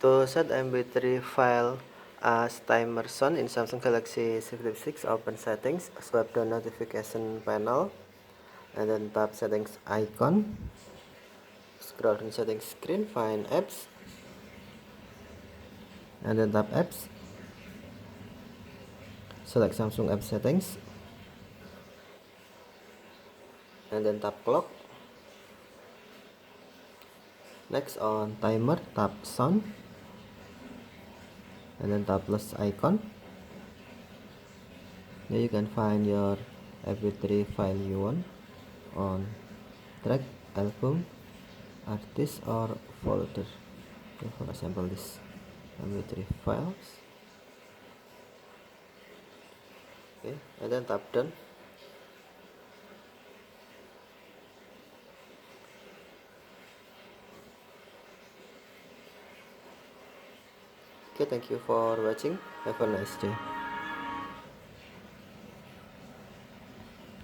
To set MP3 file as timer sound in Samsung Galaxy S56, open settings, swipe the notification panel, and then tap settings icon. Scroll down settings screen, find apps, and then tap apps. Select Samsung app settings, and then tap clock. Next on timer, tap sound, and then tap plus icon. Here you can find your MP3 file you want on track, album, artist, or folder. Okay, for example, this MP3 files. Okay, and then tap done. Okay, thank you for watching. Have a nice day.